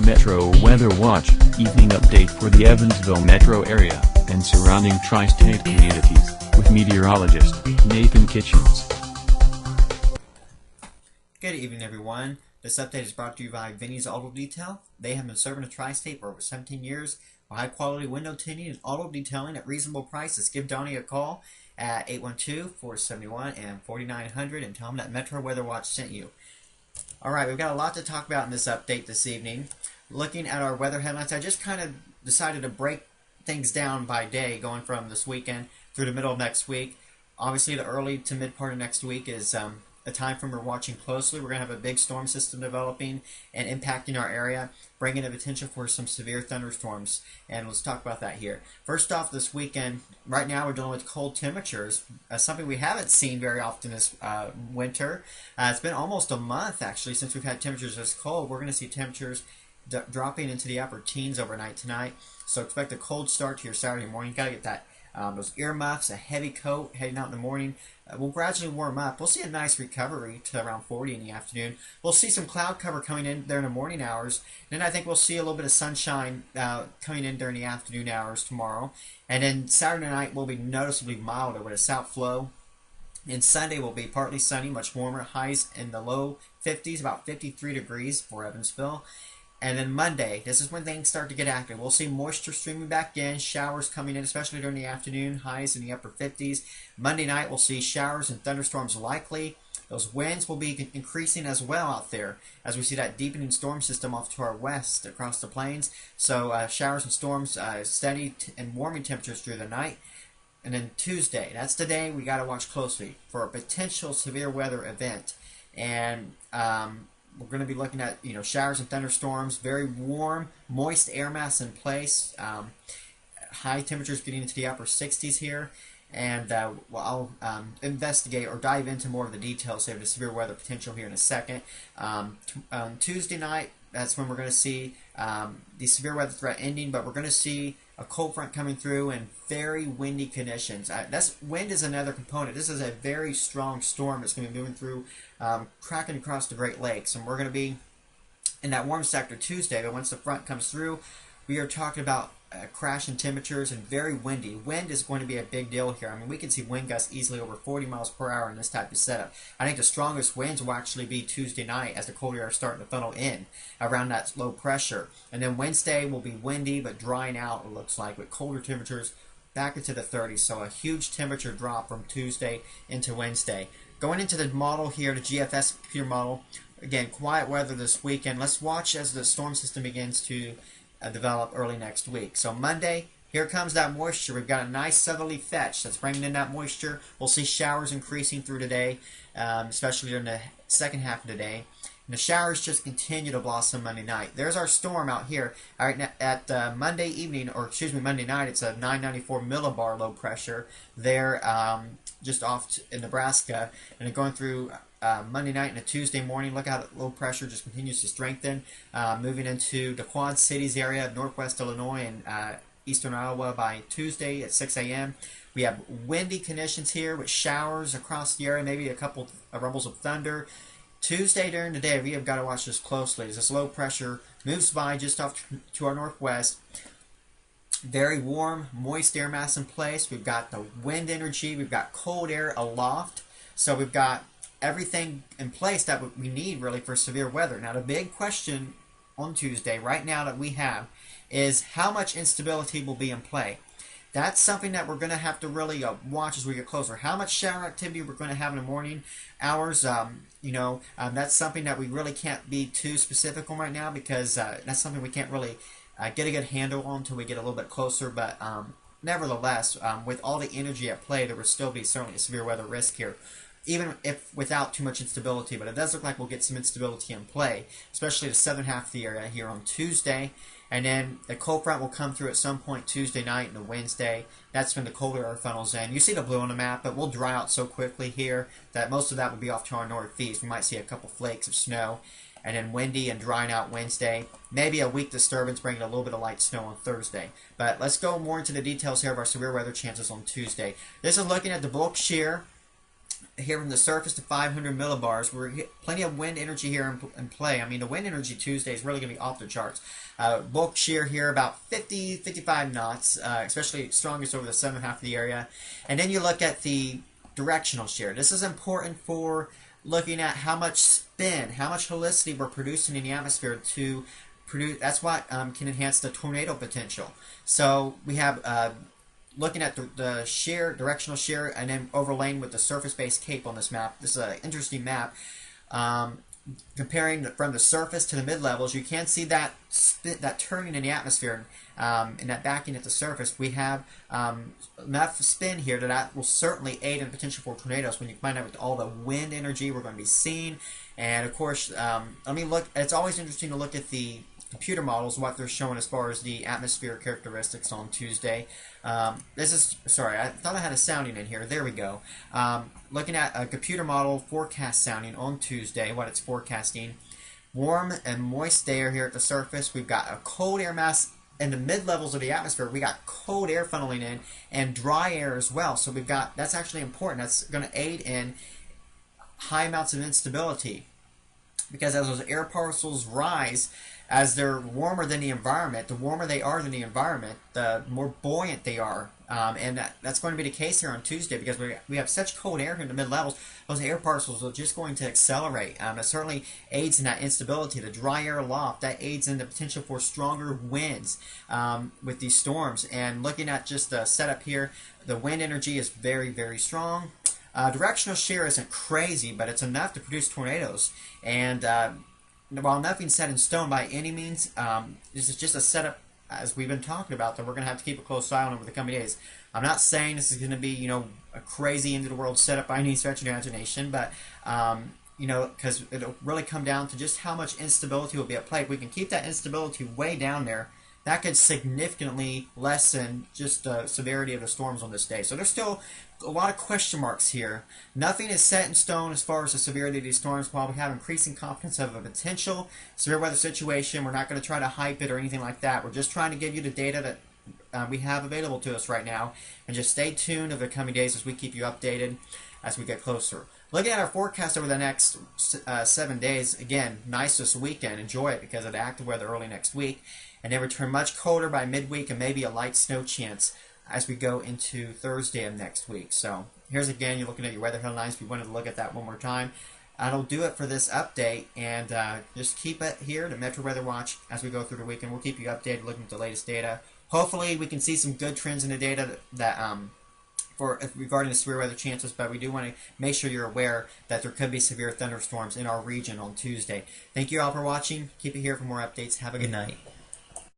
Metro Weather Watch, evening update for the Evansville metro area and surrounding tri-state communities, with meteorologist Nathan Kitchens. Good evening, everyone. This update is brought to you by Vinny's Auto Detail. They have been serving the tri-state for over 17 years for high-quality window tinting and auto detailing at reasonable prices. Give Donnie a call at 812-471-4900 and tell him that Metro Weather Watch sent you. Alright, we've got a lot to talk about in this update this evening. Looking at our weather headlines, I just kind of decided to break things down by day, going from this weekend through the middle of next week. Obviously, the early to mid part of next week is a time frame we're watching closely. We're going to have a big storm system developing and impacting our area, bringing the potential for some severe thunderstorms. And let's talk about that here. First off, this weekend, right now we're dealing with cold temperatures, something we haven't seen very often this winter. It's been almost a month, actually, since we've had temperatures this cold. We're going to see temperatures dropping into the upper teens overnight tonight. So expect a cold start to your Saturday morning. You've got to get that those earmuffs, a heavy coat heading out in the morning. We'll gradually warm up. We'll see a nice recovery to around 40 in the afternoon. We'll see some cloud cover coming in there in the morning hours. And then I think we'll see a little bit of sunshine coming in during the afternoon hours tomorrow. And then Saturday night will be noticeably milder with a south flow. And Sunday will be partly sunny, much warmer. Highs in the low 50s, about 53 degrees for Evansville. And then Monday, this is when things start to get active. We'll see moisture streaming back in, showers coming in, especially during the afternoon, highs in the upper 50s. Monday night, we'll see showers and thunderstorms likely. Those winds will be increasing as well out there as we see that deepening storm system off to our west across the plains. So showers and storms, steady and warming temperatures through the night. And then Tuesday, that's the day we got to watch closely for a potential severe weather event. And we're going to be looking at showers and thunderstorms, very warm, moist air mass in place, high temperatures getting into the upper 60s here, and I'll investigate or dive into more of the details of the severe weather potential here in a second. On Tuesday night, that's when we're going to see the severe weather threat ending, but we're going to see a cold front coming through and very windy conditions. Wind is another component. This is a very strong storm that's going to be moving through, cracking across the Great Lakes, and we're going to be in that warm sector Tuesday. But once the front comes through, we are talking about crashing temperatures and very windy. Wind is going to be a big deal here. I mean, we can see wind gusts easily over 40 miles per hour in this type of setup. I think the strongest winds will actually be Tuesday night as the cold air is starting to funnel in around that low pressure. And then Wednesday will be windy but drying out, it looks like, with colder temperatures back into the 30s. So a huge temperature drop from Tuesday into Wednesday. Going into the model here, the GFS computer model, again, quiet weather this weekend. Let's watch as the storm system begins to develop early next week. So Monday, here comes that moisture. We've got a nice southerly fetch that's bringing in that moisture. We'll see showers increasing through today, especially during the second half of the day. And the showers just continue to blossom Monday night. There's our storm out here. All right, at Monday evening, or excuse me, Monday night, it's a 994 millibar low pressure there, just off in Nebraska, and going through Monday night and a Tuesday morning. Look how low pressure just continues to strengthen, moving into the Quad Cities area of northwest Illinois and eastern Iowa by Tuesday at 6 a.m. We have windy conditions here with showers across the area, maybe a couple of rumbles of thunder. Tuesday during the day, we have got to watch this closely as this low pressure moves by just off to our northwest. Very warm, moist air mass in place. We've got the wind energy. We've got cold air aloft. So we've got everything in place that we need really for severe weather. Now the big question on Tuesday right now that we have is how much instability will be in play. That's something that we're going to have to really watch as we get closer. How much shower activity we're going to have in the morning hours, that's something that we really can't be too specific on right now because that's something we can't really get a good handle on until we get a little bit closer. But nevertheless, with all the energy at play, there will still be certainly a severe weather risk here, even if without too much instability. But it does look like we'll get some instability in play, especially the southern half of the area here on Tuesday. And then the cold front will come through at some point Tuesday night and Wednesday. That's when the colder air funnels in. You see the blue on the map, but we'll dry out so quickly here that most of that will be off to our northeast. We might see a couple flakes of snow. And then windy and drying out Wednesday. Maybe a weak disturbance bringing a little bit of light snow on Thursday. But let's go more into the details here of our severe weather chances on Tuesday. This is looking at the bulk shear here from the surface to 500 millibars. We're plenty of wind energy here in play. I mean, the wind energy Tuesday is really going to be off the charts. Bulk shear here about 50, 55 knots, especially strongest over the southern half of the area. And then you look at the directional shear. This is important for looking at how much spin, how much helicity we're producing in the atmosphere to produce. That's what can enhance the tornado potential. So we have looking at the shear, directional shear, and then overlaying with the surface-based CAPE on this map. This is an interesting map. Comparing from the surface to the mid-levels, you can see that that turning in the atmosphere and that backing at the surface. We have enough spin here that will certainly aid in the potential for tornadoes when you combine that with all the wind energy we're going to be seeing. And of course, let me look. It's always interesting to look at the computer models, what they're showing as far as the atmosphere characteristics on Tuesday. This is, sorry, I thought I had a sounding in here. There we go. Looking at a computer model forecast sounding on Tuesday, what it's forecasting. Warm and moist air here at the surface. We've got a cold air mass in the mid-levels of the atmosphere. We got cold air funneling in and dry air as well. So we've got, that's actually important. That's going to aid in high amounts of instability. Because as those air parcels rise, as they're warmer than the environment, the warmer they are than the environment, the more buoyant they are. And that's going to be the case here on Tuesday because we have such cold air here in the mid-levels. Those air parcels are just going to accelerate. It certainly aids in that instability. The dry air loft, that aids in the potential for stronger winds with these storms. And looking at just the setup here, the wind energy is very, very strong. Directional shear isn't crazy, but it's enough to produce tornadoes. And while nothing's set in stone by any means, this is just a setup, as we've been talking about, that we're going to have to keep a close eye on over the coming days. I'm not saying this is going to be, you know, a crazy end-of-the-world setup by any stretch of the imagination, but, you know, because it'll really come down to just how much instability will be at play. If we can keep that instability way down there, that could significantly lessen just the severity of the storms on this day. So there's still a lot of question marks here. Nothing is set in stone as far as the severity of these storms. While we have increasing confidence of a potential severe weather situation, we're not going to try to hype it or anything like that. We're just trying to give you the data that we have available to us right now. And just stay tuned over the coming days as we keep you updated as we get closer. Looking at our forecast over the next 7 days, again, nice this weekend. Enjoy it because of the active weather early next week. And then return much colder by midweek and maybe a light snow chance as we go into Thursday of next week. So here's again, you're looking at your weather headlines. If you wanted to look at that one more time, that'll do it for this update. And just keep it here to Metro Weather Watch as we go through the weekend. We'll keep you updated looking at the latest data. Hopefully we can see some good trends in the data that regarding the severe weather chances, but we do want to make sure you're aware that there could be severe thunderstorms in our region on Tuesday. Thank you all for watching. Keep it here for more updates. Have a good night.